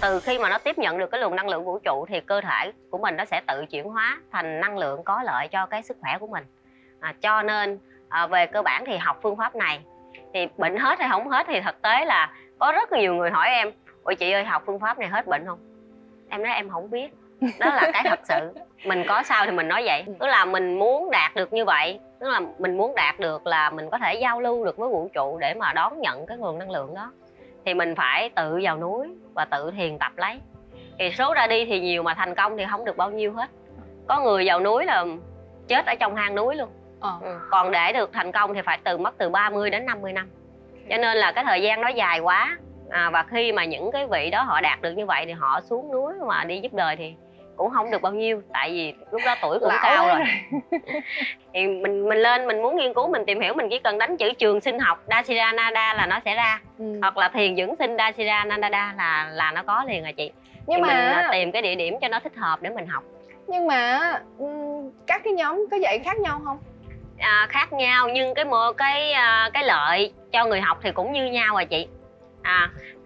từ khi mà nó tiếp nhận được cái luồng năng lượng vũ trụ thì cơ thể của mình nó sẽ tự chuyển hóa thành năng lượng có lợi cho cái sức khỏe của mình. Cho nên về cơ bản thì học phương pháp này thì bệnh hết hay không hết thì thực tế là có rất nhiều người hỏi em: ôi chị ơi, học phương pháp này hết bệnh không? Em nói em không biết. Đó là cái thật sự. Mình có sao thì mình nói vậy. Tức là mình muốn đạt được như vậy, tức là mình muốn đạt được là mình có thể giao lưu được với vũ trụ để mà đón nhận cái nguồn năng lượng đó, thì mình phải tự vào núi và tự thiền tập lấy. Thì số ra đi thì nhiều mà thành công thì không được bao nhiêu hết. Có người vào núi là chết ở trong hang núi luôn. Còn để được thành công thì phải mất từ 30 đến 50 năm. Cho nên là cái thời gian nó dài quá. Và khi mà những cái vị đó họ đạt được như vậy thì họ xuống núi mà đi giúp đời thì cũng không được bao nhiêu, tại vì lúc đó tuổi cũng cao rồi. Thì mình lên, mình muốn nghiên cứu, mình tìm hiểu, mình chỉ cần đánh chữ trường sinh học Dasira Nada là nó sẽ ra. Hoặc là thiền dưỡng sinh Dasira Nada là nó có liền à chị. Nhưng thì mà mình tìm cái địa điểm cho nó thích hợp để mình học. Nhưng mà các cái nhóm có dạy khác nhau không? Khác nhau, nhưng cái lợi cho người học thì cũng như nhau à chị.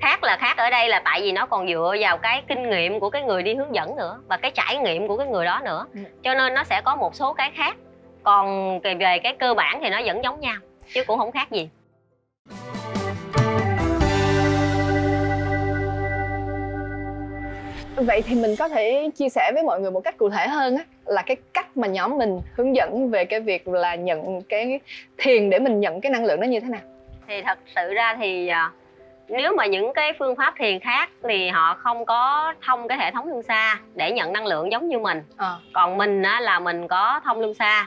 Khác là khác ở đây là tại vì nó còn dựa vào cái kinh nghiệm của cái người đi hướng dẫn nữa, và cái trải nghiệm của cái người đó nữa. Cho nên nó sẽ có một số cái khác. Còn về cái cơ bản thì nó vẫn giống nhau, chứ cũng không khác gì. Vậy thì mình có thể chia sẻ với mọi người một cách cụ thể hơn á, là cái cách mà nhóm mình hướng dẫn về cái việc là nhận cái thiền để mình nhận cái năng lượng đó như thế nào? Thì thật sự ra thì nếu mà những cái phương pháp thiền khác thì họ không có thông cái hệ thống luân xa để nhận năng lượng giống như mình. Còn mình á, là mình có thông luân xa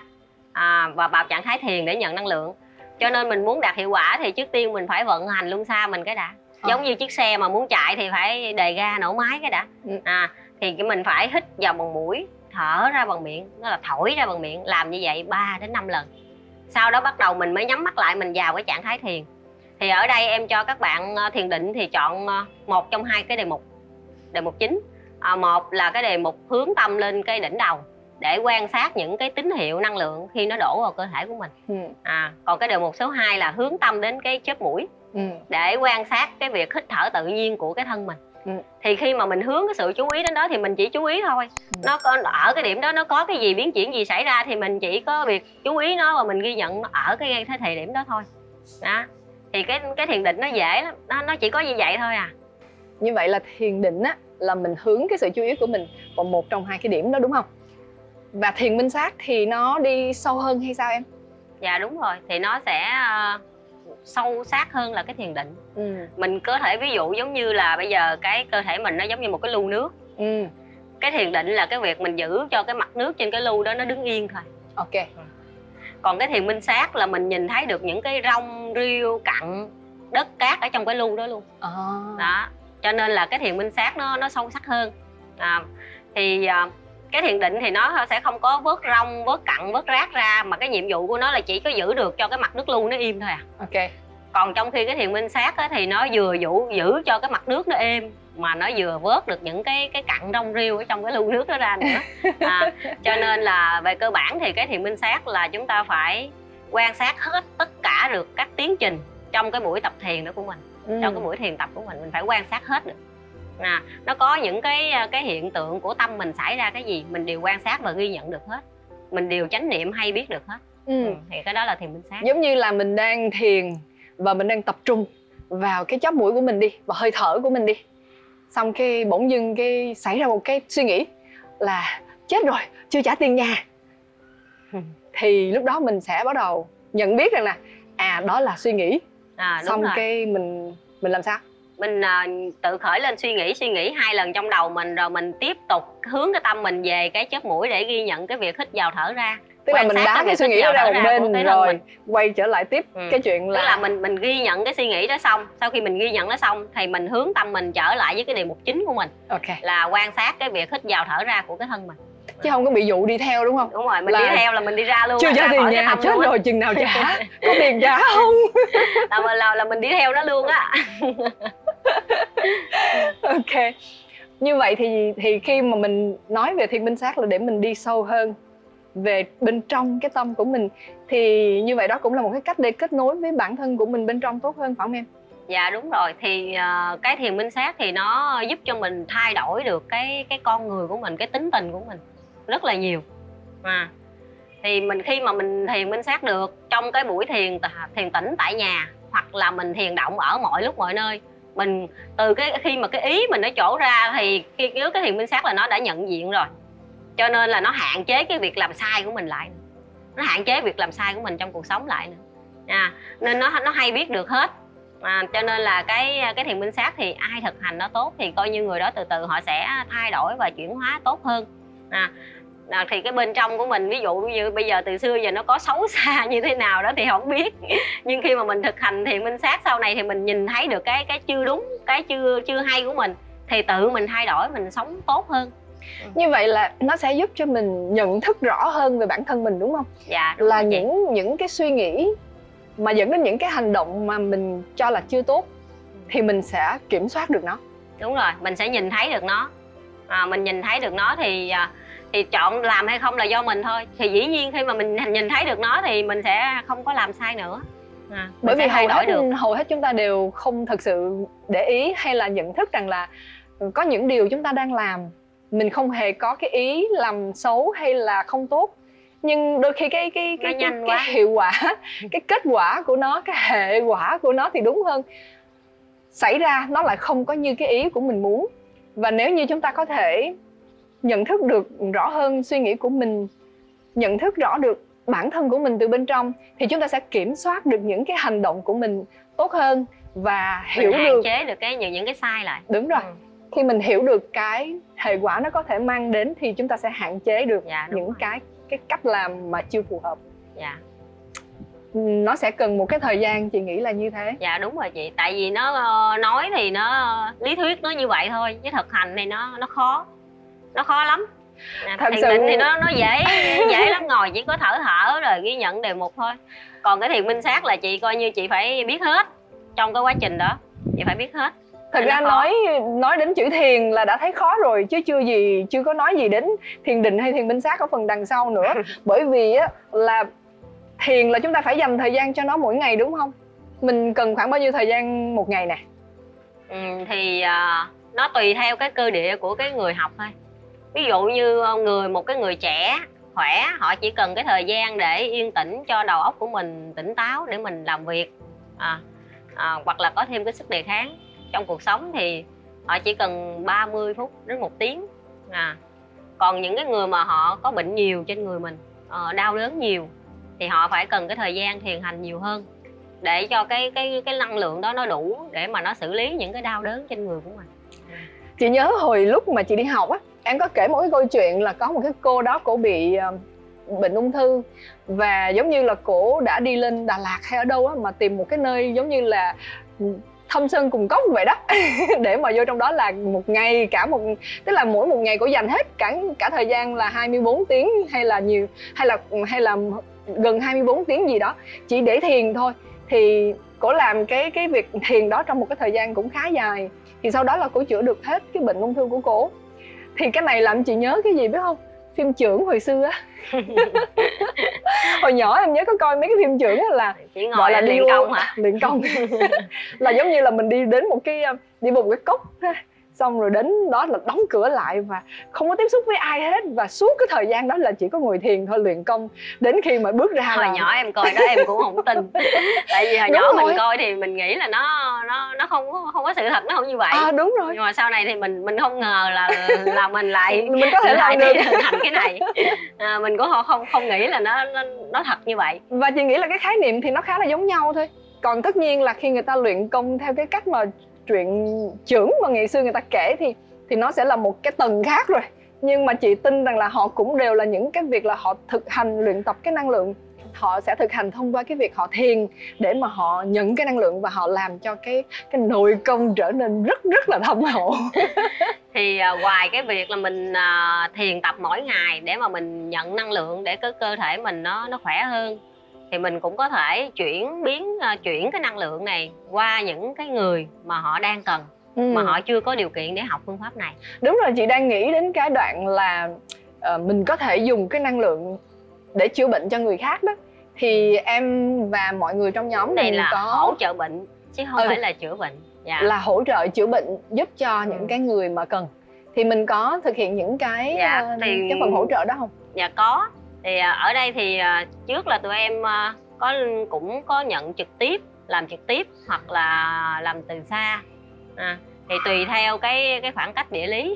và vào trạng thái thiền để nhận năng lượng. Cho nên mình muốn đạt hiệu quả thì trước tiên mình phải vận hành luân xa mình cái đã. Giống như chiếc xe mà muốn chạy thì phải đề ga nổ máy cái đã. Thì mình phải hít vào bằng mũi, thở ra bằng miệng, nó là thổi ra bằng miệng, làm như vậy 3 đến 5 lần. Sau đó bắt đầu mình mới nhắm mắt lại, mình vào cái trạng thái thiền. Thì ở đây em cho các bạn thiền định thì chọn một trong hai cái đề mục. Đề mục chính, một là cái đề mục hướng tâm lên cái đỉnh đầu để quan sát những cái tín hiệu năng lượng khi nó đổ vào cơ thể của mình. Còn cái đề mục số 2 là hướng tâm đến cái chóp mũi để quan sát cái việc hít thở tự nhiên của cái thân mình. Thì khi mà mình hướng cái sự chú ý đến đó thì mình chỉ chú ý thôi. Nó có, ở cái điểm đó nó có cái gì biến chuyển gì xảy ra thì mình chỉ có việc chú ý nó và mình ghi nhận nó ở cái thời điểm đó thôi. Đó. Thì cái thiền định nó dễ lắm, nó chỉ có như vậy thôi à. Như vậy là thiền định á là mình hướng cái sự chú ý của mình vào một trong hai cái điểm đó đúng không? Và thiền minh sát thì nó đi sâu hơn hay sao em? Dạ đúng rồi, thì nó sẽ sâu sát hơn là cái thiền định. Mình có thể ví dụ giống như là bây giờ cái cơ thể mình nó giống như một cái lu nước. Cái thiền định là cái việc mình giữ cho cái mặt nước trên cái lu đó nó đứng yên thôi. Ok. Còn cái thiền minh sát là mình nhìn thấy được những cái rong rêu cặn đất cát ở trong cái lu đó luôn. Đó. Cho nên là cái thiền minh sát nó sâu sắc hơn. Thì cái thiền định thì nó sẽ không có vớt rong, vớt cặn, vớt rác ra, mà cái nhiệm vụ của nó là chỉ có giữ được cho cái mặt nước lu nó im thôi à. Ok. Còn trong khi cái thiền minh sát á, thì nó vừa giữ cho cái mặt nước nó êm, mà nó vừa vớt được những cái cặn rong rêu ở trong cái lu nước đó ra nữa. Cho nên là về cơ bản thì cái thiền minh sát là chúng ta phải quan sát hết tất cả được các tiến trình trong cái buổi tập thiền đó của mình. Trong cái buổi thiền tập của mình phải quan sát hết được. Nó có những cái hiện tượng của tâm mình xảy ra cái gì mình đều quan sát và ghi nhận được hết. Mình đều chánh niệm hay biết được hết. Thì cái đó là thiền minh sát. Giống như là mình đang thiền và mình đang tập trung vào cái chóp mũi của mình đi, và hơi thở của mình đi. Xong cái bỗng dưng cái xảy ra một cái suy nghĩ là chết rồi, chưa trả tiền nhà. Thì lúc đó mình sẽ bắt đầu nhận biết rằng là đó là suy nghĩ. Xong rồi. Cái mình làm sao? Mình tự khởi lên suy nghĩ 2 lần trong đầu mình, rồi mình tiếp tục hướng cái tâm mình về cái chóp mũi để ghi nhận cái việc hít vào thở ra. Tức là mình đá cái suy nghĩ đó ra một bên rồi quay trở lại tiếp cái chuyện là... Tức là mình ghi nhận cái suy nghĩ đó xong. Sau khi mình ghi nhận nó xong thì mình hướng tâm mình trở lại với cái đề mục chính của mình. Là quan sát cái việc hít vào thở ra của cái thân mình. Chứ không có bị dụ đi theo đúng không? Đúng rồi, mình đi theo là mình đi ra luôn. Chưa trả tiền nhà, chết rồi chừng nào trả? Có tiền trả không? là mình đi theo nó luôn á. Ok. Như vậy thì khi mà mình nói về thiền minh sát là để mình đi sâu hơn về bên trong cái tâm của mình, thì như vậy đó cũng là một cái cách để kết nối với bản thân của mình bên trong tốt hơn, phải không em? Dạ đúng rồi, thì cái thiền minh sát thì nó giúp cho mình thay đổi được cái con người của mình, cái tính tình của mình rất là nhiều. Thì khi mà mình thiền minh sát được trong cái buổi thiền tĩnh tại nhà, hoặc là mình thiền động ở mọi lúc mọi nơi, mình từ khi mà cái ý mình nó trổ ra thì nếu cái thiền minh sát là nó đã nhận diện rồi, cho nên là nó hạn chế cái việc làm sai của mình lại, nó hạn chế việc làm sai của mình trong cuộc sống lại nữa. Nên nó hay biết được hết. Cho nên là cái thiền minh sát thì ai thực hành nó tốt thì coi như người đó từ từ họ sẽ thay đổi và chuyển hóa tốt hơn. Thì cái bên trong của mình, ví dụ như bây giờ từ xưa giờ nó có xấu xa như thế nào đó thì không biết, nhưng khi mà mình thực hành thiền minh sát sau này thì mình nhìn thấy được cái chưa đúng, cái chưa hay của mình, thì tự mình thay đổi, mình sống tốt hơn. Như vậy là nó sẽ giúp cho mình nhận thức rõ hơn về bản thân mình, đúng không? Dạ đúng là rồi, những cái suy nghĩ mà dẫn đến những cái hành động mà mình cho là chưa tốt thì mình sẽ kiểm soát được nó. Đúng rồi, mình sẽ nhìn thấy được nó. Mình nhìn thấy được nó thì chọn làm hay không là do mình thôi. Thì dĩ nhiên khi mà mình nhìn thấy được nó thì mình sẽ không có làm sai nữa. Bởi vì hầu hết chúng ta đều không thật sự để ý hay là nhận thức rằng là có những điều chúng ta đang làm mình không hề có cái ý làm xấu hay là không tốt, nhưng đôi khi cái hiệu quả, cái kết quả của nó, cái hệ quả của nó thì đúng hơn, xảy ra nó lại không có như cái ý của mình muốn. Và nếu như chúng ta có thể nhận thức được rõ hơn suy nghĩ của mình, nhận thức rõ được bản thân của mình từ bên trong, thì chúng ta sẽ kiểm soát được những cái hành động của mình tốt hơn và hiểu được, hạn chế được những cái sai lại. Đúng rồi. Khi mình hiểu được cái hệ quả nó có thể mang đến thì chúng ta sẽ hạn chế được những cái cách làm mà chưa phù hợp. Dạ. Nó sẽ cần một cái thời gian, chị nghĩ là như thế. Dạ đúng rồi chị, tại vì nó nói thì nó lý thuyết nó như vậy thôi, chứ thực hành thì nó khó lắm. Thiền định thì nó dễ lắm, ngồi chỉ có thở rồi ghi nhận đề mục thôi. Còn cái thiền minh sát là chị coi như chị phải biết hết trong cái quá trình đó, chị phải biết hết. Thật ra nói đến chữ thiền là đã thấy khó rồi, chứ chưa có nói gì đến thiền định hay thiền minh sát ở phần đằng sau nữa. Bởi vì á, là thiền là chúng ta phải dành thời gian cho nó mỗi ngày, đúng không? Mình cần khoảng bao nhiêu thời gian một ngày nè? Thì nó tùy theo cái cơ địa của cái người học thôi. Ví dụ như một cái người trẻ khỏe, họ chỉ cần cái thời gian để yên tĩnh cho đầu óc của mình tỉnh táo để mình làm việc, hoặc là có thêm cái sức đề kháng trong cuộc sống, thì họ chỉ cần 30 phút đến 1 tiếng. Còn những cái người mà họ có bệnh nhiều trên người mình, đau đớn nhiều, thì họ phải cần cái thời gian thiền hành nhiều hơn để cho cái năng lượng đó nó đủ để mà nó xử lý những cái đau đớn trên người của mình. Chị nhớ hồi lúc mà chị đi học á, em có kể một cái câu chuyện là có một cái cô đó, cổ bị bệnh ung thư, và giống như là cổ đã đi lên Đà Lạt hay ở đâu á mà tìm một cái nơi giống như là thâm sơn cùng cốc vậy đó để mà vô trong đó là một ngày tức là mỗi một ngày cổ dành hết cả thời gian là 24 tiếng hay là gần 24 tiếng gì đó chỉ để thiền thôi. Thì cổ làm cái việc thiền đó trong một cái thời gian cũng khá dài, thì sau đó là cổ chữa được hết cái bệnh ung thư của cổ. Thì cái này làm chị nhớ cái gì biết không? Phim Chưởng hồi xưa á. Hồi nhỏ em nhớ có coi mấy cái phim Chưởng là chỉ ngồi gọi là luyện công hả? Luyện công. Là giống như là mình đi đến một cái cốc, xong rồi đến đó là đóng cửa lại và không có tiếp xúc với ai hết, và suốt cái thời gian đó là chỉ có ngồi thiền thôi, luyện công, đến khi mà bước ra. Hồi nhỏ em coi đó em cũng không tin. Tại vì hồi nhỏ mình coi thì mình nghĩ là nó không có sự thật, nó không như vậy. Đúng rồi. Nhưng mà sau này thì mình không ngờ là mình lại mình có thể làm được thành cái này. Mình cũng không nghĩ là nó thật như vậy. Và chị nghĩ là cái khái niệm thì nó khá là giống nhau thôi. Còn tất nhiên là khi người ta luyện công theo cái cách mà truyện Chưởng mà ngày xưa người ta kể thì nó sẽ là một cái tầng khác rồi. Nhưng mà chị tin rằng là họ cũng đều là những cái việc là họ thực hành luyện tập cái năng lượng. Họ sẽ thực hành thông qua cái việc họ thiền để mà họ nhận cái năng lượng và họ làm cho cái nội công trở nên rất là thâm hậu. Thì ngoài cái việc là mình thiền tập mỗi ngày để mà mình nhận năng lượng để cái cơ thể mình nó khỏe hơn, thì mình cũng có thể chuyển cái năng lượng này qua những cái người mà họ đang cần, mà họ chưa có điều kiện để học phương pháp này. Đúng rồi, chị đang nghĩ đến cái đoạn là mình có thể dùng cái năng lượng để chữa bệnh cho người khác đó. Thì em và mọi người trong nhóm này mình là có hỗ trợ bệnh chứ không phải là chữa bệnh. Dạ. Là hỗ trợ chữa bệnh, giúp cho những cái người mà cần. Thì mình có thực hiện những cái cái phần hỗ trợ đó không? Dạ có. Thì ở đây thì trước là tụi em cũng có nhận trực tiếp, làm trực tiếp hoặc là làm từ xa. Thì tùy theo cái khoảng cách địa lý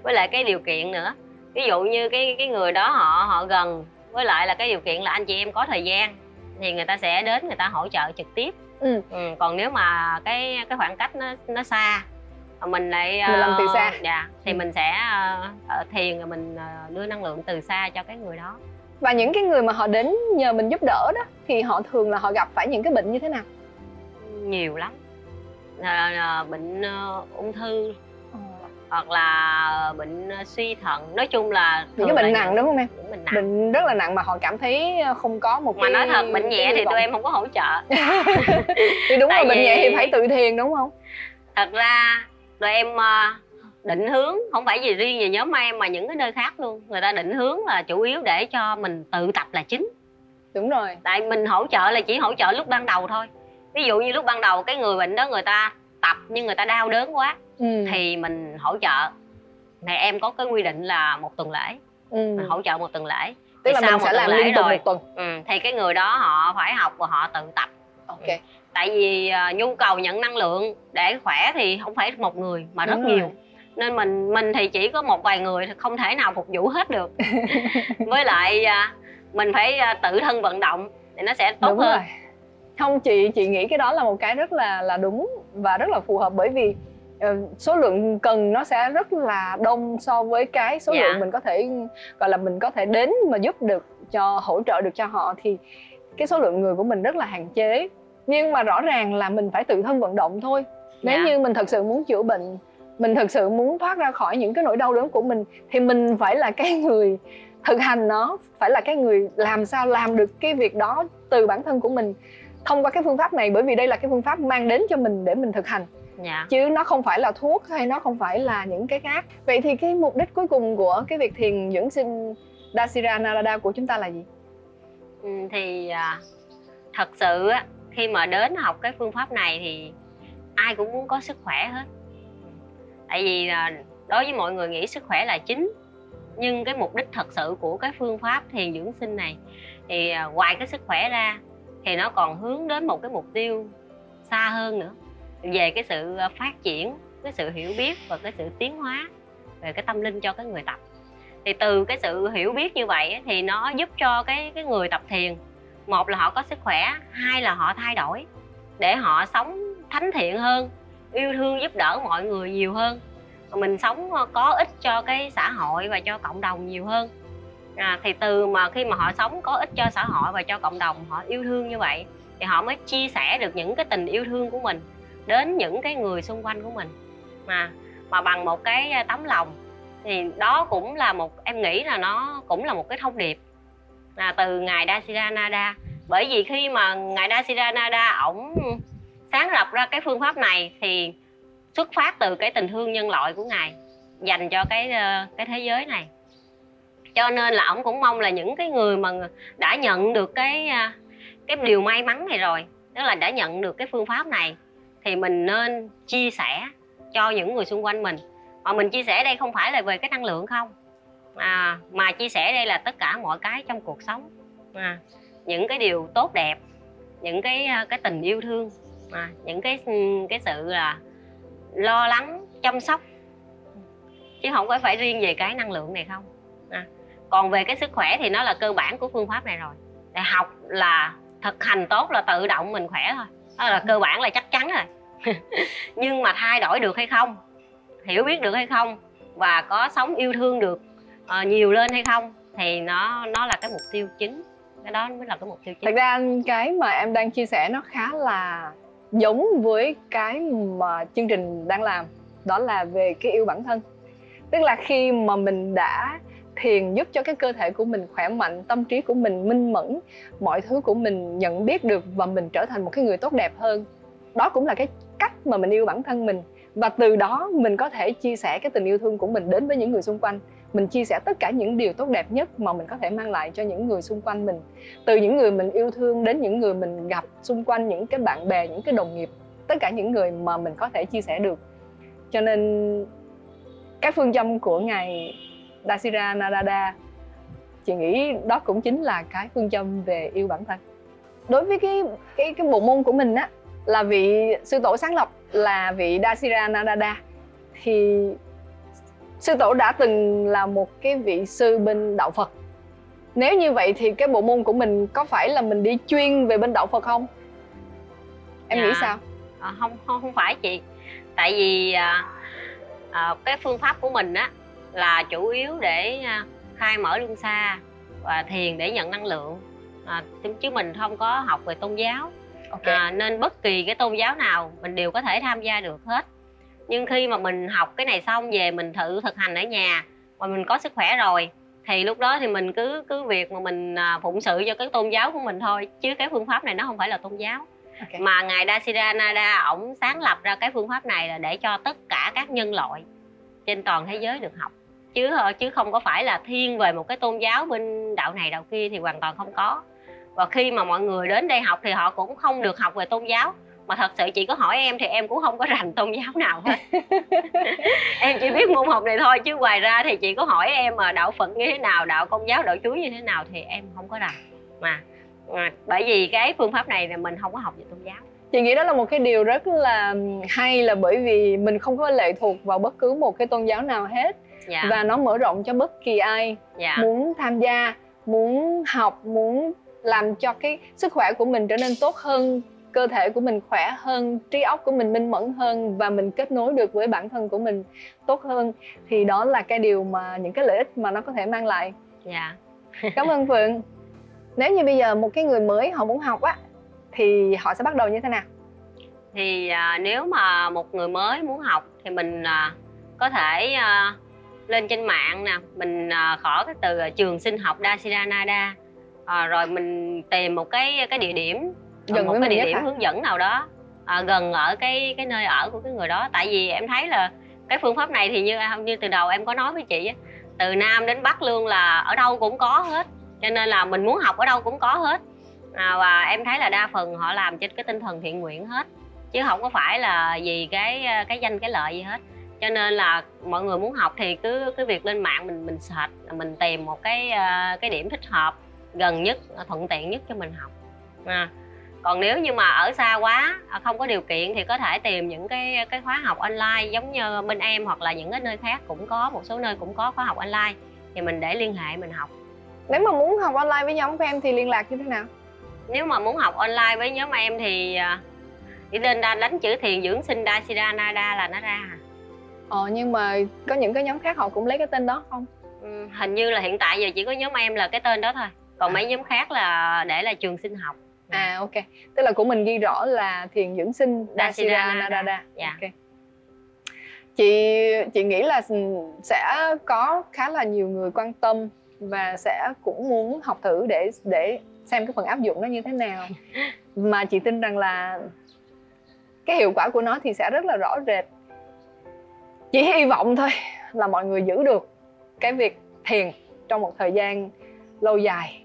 với lại cái điều kiện nữa. Ví dụ như cái người đó họ gần, với lại là cái điều kiện là anh chị em có thời gian thì người ta sẽ đến, người ta hỗ trợ trực tiếp. Còn nếu mà cái khoảng cách nó xa, mình lại mình làm từ xa, dạ, thì mình sẽ thiền rồi mình đưa năng lượng từ xa cho cái người đó. Và những cái người mà họ đến nhờ mình giúp đỡ đó thì họ thường là họ gặp phải những cái bệnh như thế nào? Nhiều lắm. Bệnh ung thư hoặc là bệnh suy thận, nói chung là những cái bệnh nặng, đúng không em? Bệnh rất là nặng mà họ cảm thấy không có một mà nói thật, bệnh nhẹ thì tụi em không có hỗ trợ. Thì đúng rồi, bệnh nhẹ thì phải tự thiền, đúng không? Thật ra tụi em định hướng không phải gì riêng về nhóm em mà những cái nơi khác luôn, người ta định hướng là chủ yếu để cho mình tự tập là chính. Đúng rồi. Tại mình hỗ trợ là chỉ hỗ trợ lúc ban đầu thôi. Ví dụ như lúc ban đầu cái người bệnh đó người ta tập nhưng người ta đau đớn quá thì mình hỗ trợ. Này em có cái quy định là 1 tuần lễ, mình hỗ trợ 1 tuần lễ. Tức là mình sẽ làm liên tục 1 tuần. Thì cái người đó họ phải học và họ tự tập. Tại vì nhu cầu nhận năng lượng để khỏe thì không phải một người mà rất nhiều. Nên mình thì chỉ có một vài người, không thể nào phục vụ hết được. Với lại mình phải tự thân vận động thì nó sẽ tốt hơn. Rồi. Không, chị nghĩ cái đó là một cái rất là đúng và rất là phù hợp, bởi vì số lượng cần nó sẽ rất là đông so với cái số lượng mình có thể gọi là mình có thể đến mà giúp được cho, hỗ trợ được cho họ, thì cái số lượng người của mình rất là hạn chế. Nhưng mà rõ ràng là mình phải tự thân vận động thôi. Nếu như mình thật sự muốn chữa bệnh, mình thật sự muốn thoát ra khỏi những cái nỗi đau đớn của mình, thì mình phải là cái người thực hành nó, phải là cái người làm sao làm được cái việc đó từ bản thân của mình thông qua cái phương pháp này, bởi vì đây là cái phương pháp mang đến cho mình để mình thực hành. Chứ nó không phải là thuốc hay nó không phải là những cái khác. Vậy thì cái mục đích cuối cùng của cái việc thiền dưỡng sinh Dasira Narada của chúng ta là gì? Thì thật sự khi mà đến học cái phương pháp này thì ai cũng muốn có sức khỏe hết. Tại vì đối với mọi người nghĩ sức khỏe là chính. Nhưng cái mục đích thật sự của cái phương pháp thiền dưỡng sinh này thì ngoài cái sức khỏe ra thì nó còn hướng đến một cái mục tiêu xa hơn nữa, về cái sự phát triển, cái sự hiểu biết và cái sự tiến hóa về cái tâm linh cho cái người tập. Thì từ cái sự hiểu biết như vậy thì nó giúp cho cái người tập thiền, một là họ có sức khỏe, hai là họ thay đổi để họ sống thánh thiện hơn, yêu thương giúp đỡ mọi người nhiều hơn, mình sống có ích cho cái xã hội và cho cộng đồng nhiều hơn. Thì từ mà khi mà họ sống có ích cho xã hội và cho cộng đồng, họ yêu thương như vậy thì họ mới chia sẻ được những cái tình yêu thương của mình đến những cái người xung quanh của mình mà bằng một cái tấm lòng. Thì đó cũng là một, em nghĩ là nó cũng là một cái thông điệp từ ngài Dasira Nada. Bởi vì khi mà ngài Dasira Nada ổng sáng lập ra cái phương pháp này thì xuất phát từ cái tình thương nhân loại của ngài dành cho cái thế giới này. Cho nên là ổng cũng mong là những cái người mà đã nhận được cái điều may mắn này rồi, tức là đã nhận được cái phương pháp này, thì mình nên chia sẻ cho những người xung quanh mình. Mà mình chia sẻ đây không phải là về cái năng lượng không, mà chia sẻ đây là tất cả mọi cái trong cuộc sống, những cái điều tốt đẹp, những cái tình yêu thương, những cái sự là lo lắng, chăm sóc, chứ không phải riêng về cái năng lượng này không. Còn về cái sức khỏe thì nó là cơ bản của phương pháp này rồi. Để học là thực hành tốt là tự động mình khỏe thôi, đó là cơ bản, là chắc chắn rồi. Nhưng mà thay đổi được hay không, hiểu biết được hay không, và có sống yêu thương được nhiều lên hay không, thì nó là cái mục tiêu chính. Cái đó mới là cái mục tiêu chính. Thật ra cái mà em đang chia sẻ nó khá là giống với cái mà chương trình đang làm, đó là về cái yêu bản thân. Tức là khi mà mình đã thiền giúp cho cái cơ thể của mình khỏe mạnh, tâm trí của mình minh mẫn, mọi thứ của mình nhận biết được và mình trở thành một cái người tốt đẹp hơn. Đó cũng là cái cách mà mình yêu bản thân mình. Và từ đó mình có thể chia sẻ cái tình yêu thương của mình đến với những người xung quanh. mình chia sẻ tất cả những điều tốt đẹp nhất mà mình có thể mang lại cho những người xung quanh mình. Từ những người mình yêu thương đến những người mình gặp xung quanh, những cái bạn bè, những cái đồng nghiệp, tất cả những người mà mình có thể chia sẻ được. Cho nên cái phương châm của Ngài Dassira Narada, chị nghĩ đó cũng chính là cái phương châm về yêu bản thân. Đối với cái bộ môn của mình á, là vị sư tổ sáng lập là vị Dassira Narada, thì sư tổ đã từng là một cái vị sư bên đạo Phật. Nếu như vậy thì cái bộ môn của mình có phải là mình đi chuyên về bên đạo Phật không? Em nghĩ sao? Không phải chị. Tại vì cái phương pháp của mình á là chủ yếu để khai mở luân xa và thiền để nhận năng lượng, chứ mình không có học về tôn giáo. Nên bất kỳ cái tôn giáo nào mình đều có thể tham gia được hết. Nhưng khi mà mình học cái này xong về mình thử thực hành ở nhà mà mình có sức khỏe rồi thì lúc đó thì mình cứ việc mà mình phụng sự cho cái tôn giáo của mình thôi, chứ cái phương pháp này nó không phải là tôn giáo. Mà Ngài Dassira Narada ổng sáng lập ra cái phương pháp này là để cho tất cả các nhân loại trên toàn thế giới được học, chứ không có phải là thiên về một cái tôn giáo bên đạo này đạo kia, thì hoàn toàn không có. Và khi mà mọi người đến đây học thì họ cũng không được học về tôn giáo. Mà thật sự chị có hỏi em thì em cũng không có rành tôn giáo nào hết. Em chỉ biết môn học này thôi, chứ ngoài ra thì chị có hỏi em mà đạo Phật như thế nào, đạo Công giáo, đạo Chúa như thế nào thì em không có rành. Mà bởi vì cái phương pháp này là mình không có học về tôn giáo. Chị nghĩ đó là một cái điều rất là hay, là bởi vì mình không có lệ thuộc vào bất cứ một cái tôn giáo nào hết. Và nó mở rộng cho bất kỳ ai muốn tham gia, muốn học, muốn làm cho cái sức khỏe của mình trở nên tốt hơn, cơ thể của mình khỏe hơn, trí óc của mình minh mẫn hơn và mình kết nối được với bản thân của mình tốt hơn. Thì đó là cái điều mà những cái lợi ích mà nó có thể mang lại. Cảm ơn Phượng. Nếu như bây giờ một cái người mới họ muốn học á thì họ sẽ bắt đầu như thế nào? Thì nếu mà một người mới muốn học thì mình có thể lên trên mạng nè, mình khỏi cái từ trường sinh học Dassira Narada, rồi mình tìm một cái địa điểm, một cái địa điểm hướng dẫn nào đó gần ở cái nơi ở của cái người đó. Tại vì em thấy là cái phương pháp này thì như từ đầu em có nói với chị á, từ Nam đến Bắc luôn là ở đâu cũng có hết, cho nên là mình muốn học ở đâu cũng có hết. Và em thấy là đa phần họ làm trên cái tinh thần thiện nguyện hết, chứ không có phải là vì cái danh cái lợi gì hết. Cho nên là mọi người muốn học thì cứ việc lên mạng mình search, mình tìm một cái điểm thích hợp, gần nhất, thuận tiện nhất cho mình học. Còn nếu như mà ở xa quá, không có điều kiện thì có thể tìm những cái khóa học online giống như bên em, hoặc là những cái nơi khác cũng có, một số nơi cũng có khóa học online, thì mình để liên hệ mình học. Nếu mà muốn học online với nhóm của em thì liên lạc như thế nào? Nếu mà muốn học online với nhóm em thì chỉ lên đánh chữ thiền dưỡng sinh Dassira Narada là nó ra. Nhưng mà có những cái nhóm khác họ cũng lấy cái tên đó không? Hình như là hiện tại giờ chỉ có nhóm em là cái tên đó thôi. Còn mấy nhóm khác là để là trường sinh học. Ok. Tức là của mình ghi rõ là thiền dưỡng sinh Dassira Narada. Okay. Chị nghĩ là sẽ có khá là nhiều người quan tâm và sẽ cũng muốn học thử để xem cái phần áp dụng nó như thế nào. Mà chị tin rằng là cái hiệu quả của nó thì sẽ rất là rõ rệt. Chỉ hy vọng thôi là mọi người giữ được cái việc thiền trong một thời gian lâu dài.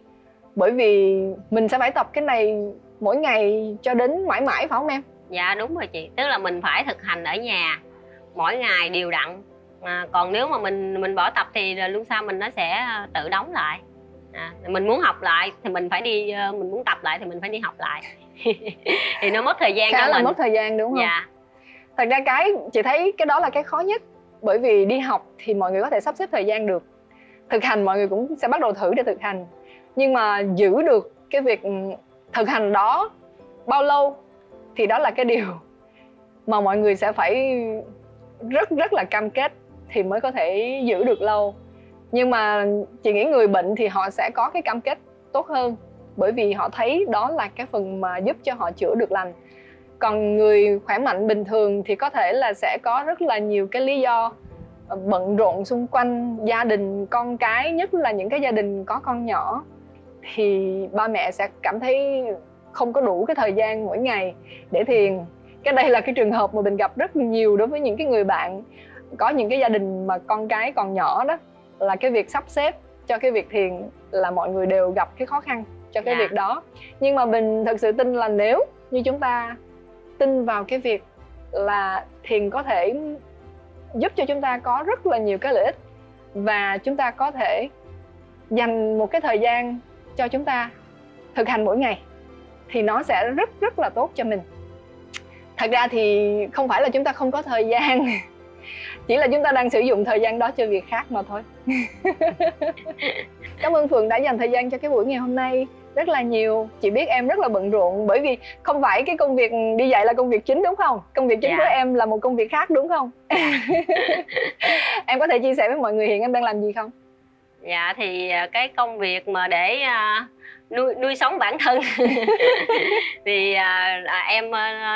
Bởi vì mình sẽ phải tập cái này mỗi ngày cho đến mãi mãi, phải không em? Dạ đúng rồi chị. Tức là mình phải thực hành ở nhà mỗi ngày đều đặn. Còn nếu mà mình bỏ tập thì luôn sau mình nó sẽ tự đóng lại. Mình muốn học lại thì mình phải đi, mình muốn tập lại thì mình phải đi học lại. Thì nó mất thời gian khá cho là mình. Mất thời gian đúng không? Dạ. Thật ra chị thấy cái đó là cái khó nhất. Bởi vì đi học thì mọi người có thể sắp xếp thời gian được, thực hành mọi người cũng sẽ bắt đầu thử để thực hành. Nhưng mà giữ được cái việc thực hành đó bao lâu thì đó là cái điều mà mọi người sẽ phải rất là cam kết thì mới có thể giữ được lâu. Nhưng mà chị nghĩ người bệnh thì họ sẽ có cái cam kết tốt hơn, bởi vì họ thấy đó là cái phần mà giúp cho họ chữa được lành. Còn người khỏe mạnh bình thường thì có thể là sẽ có rất là nhiều cái lý do bận rộn xung quanh gia đình, con cái, nhất là những cái gia đình có con nhỏ, thì ba mẹ sẽ cảm thấy không có đủ cái thời gian mỗi ngày để thiền. Cái đây là cái trường hợp mà mình gặp rất nhiều đối với những cái người bạn có những cái gia đình mà con cái còn nhỏ đó. là cái việc sắp xếp cho cái việc thiền là mọi người đều gặp cái khó khăn cho cái việc đó. Nhưng mà mình thực sự tin là nếu như chúng ta tin vào cái việc là thiền có thể giúp cho chúng ta có rất là nhiều cái lợi ích, và chúng ta có thể dành một cái thời gian cho chúng ta thực hành mỗi ngày, thì nó sẽ rất là tốt cho mình. Thật ra thì không phải là chúng ta không có thời gian, chỉ là chúng ta đang sử dụng thời gian đó cho việc khác mà thôi. Cảm ơn Phượng đã dành thời gian cho cái buổi ngày hôm nay rất là nhiều. Chị biết em rất là bận rộn, bởi vì không phải cái công việc đi dạy là công việc chính đúng không? Công việc chính của em là một công việc khác đúng không? Em có thể chia sẻ với mọi người hiện em đang làm gì không? Dạ thì cái công việc mà để nuôi sống bản thân thì em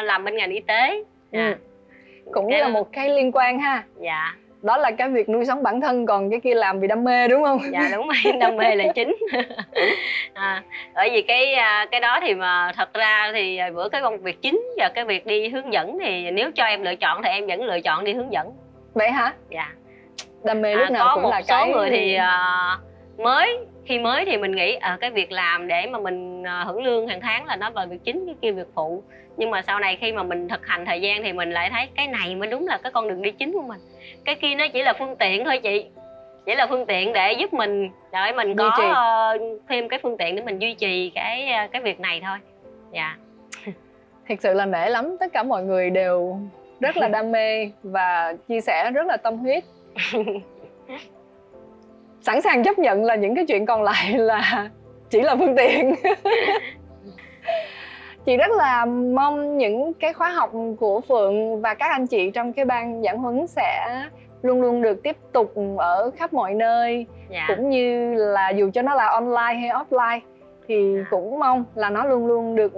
làm bên ngành y tế. Cũng là một cái liên quan ha. Dạ. Đó là cái việc nuôi sống bản thân, còn cái kia làm vì đam mê đúng không? Dạ đúng rồi, đam mê là chính. Bởi vì cái đó thì mà thật ra thì bữa cái công việc chính và cái việc đi hướng dẫn thì nếu cho em lựa chọn thì em vẫn lựa chọn đi hướng dẫn. Vậy hả? Dạ. Đam mê lúc nào cũng là cái. Có một số người thì khi mới thì mình nghĩ cái việc làm để mà mình hưởng lương hàng tháng là nó là việc chính, cái kia việc phụ. Nhưng mà sau này khi mà mình thực hành thời gian thì mình lại thấy cái này mới đúng là cái con đường đi chính của mình. Cái kia nó chỉ là phương tiện thôi chị. Chỉ là phương tiện để giúp mình, để mình có thêm cái phương tiện để mình duy trì cái việc này thôi. Dạ. Thật sự là nể lắm, tất cả mọi người đều rất là đam mê và chia sẻ rất là tâm huyết. Sẵn sàng chấp nhận là những cái chuyện còn lại là chỉ là phương tiện. Chị rất là mong những cái khóa học của Phượng và các anh chị trong cái ban giảng huấn sẽ luôn luôn được tiếp tục ở khắp mọi nơi. Cũng như là dù cho nó là online hay offline thì cũng mong là nó luôn luôn được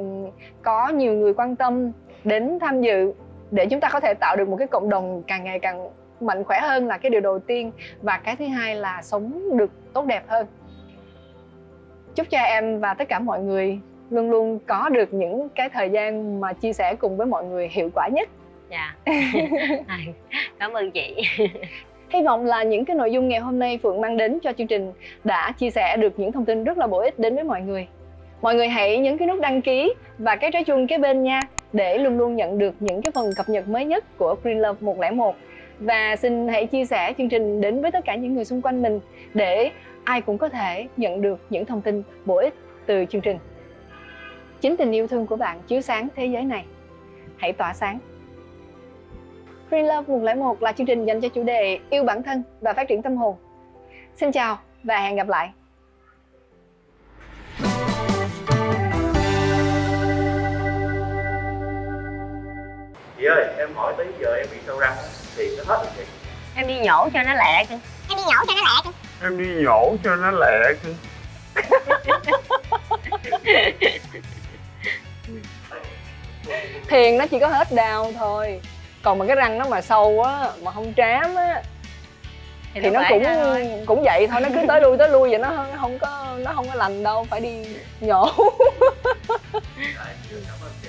có nhiều người quan tâm đến tham dự, để chúng ta có thể tạo được một cái cộng đồng càng ngày càng mạnh khỏe hơn là cái điều đầu tiên, và cái thứ hai là sống được tốt đẹp hơn. Chúc cho em và tất cả mọi người luôn luôn có được những cái thời gian mà chia sẻ cùng với mọi người hiệu quả nhất. Dạ. Cảm ơn chị. Hy vọng là những cái nội dung ngày hôm nay Phượng mang đến cho chương trình đã chia sẻ được những thông tin rất là bổ ích đến với mọi người. Mọi người hãy nhấn cái nút đăng ký và cái trái chuông kế bên nha, để luôn luôn nhận được những cái phần cập nhật mới nhất của Green Love 101. Và xin hãy chia sẻ chương trình đến với tất cả những người xung quanh mình, để ai cũng có thể nhận được những thông tin bổ ích từ chương trình. Chính tình yêu thương của bạn chiếu sáng thế giới này. Hãy tỏa sáng. Green Love 101 là chương trình dành cho chủ đề yêu bản thân và phát triển tâm hồn. Xin chào và hẹn gặp lại. Chị ơi, em hỏi tới giờ em bị sâu răng thì nó hết rồi chị. Em đi nhổ cho nó lẹ cơ. Em đi nhổ cho nó lẹ cơ. Thiền nó chỉ có hết đau thôi, còn mà cái răng nó mà sâu á, mà không trám á thì nó cũng vậy thôi, nó cứ tới lui vậy, nó không có lành đâu, phải đi nhổ. Cảm ơn chị.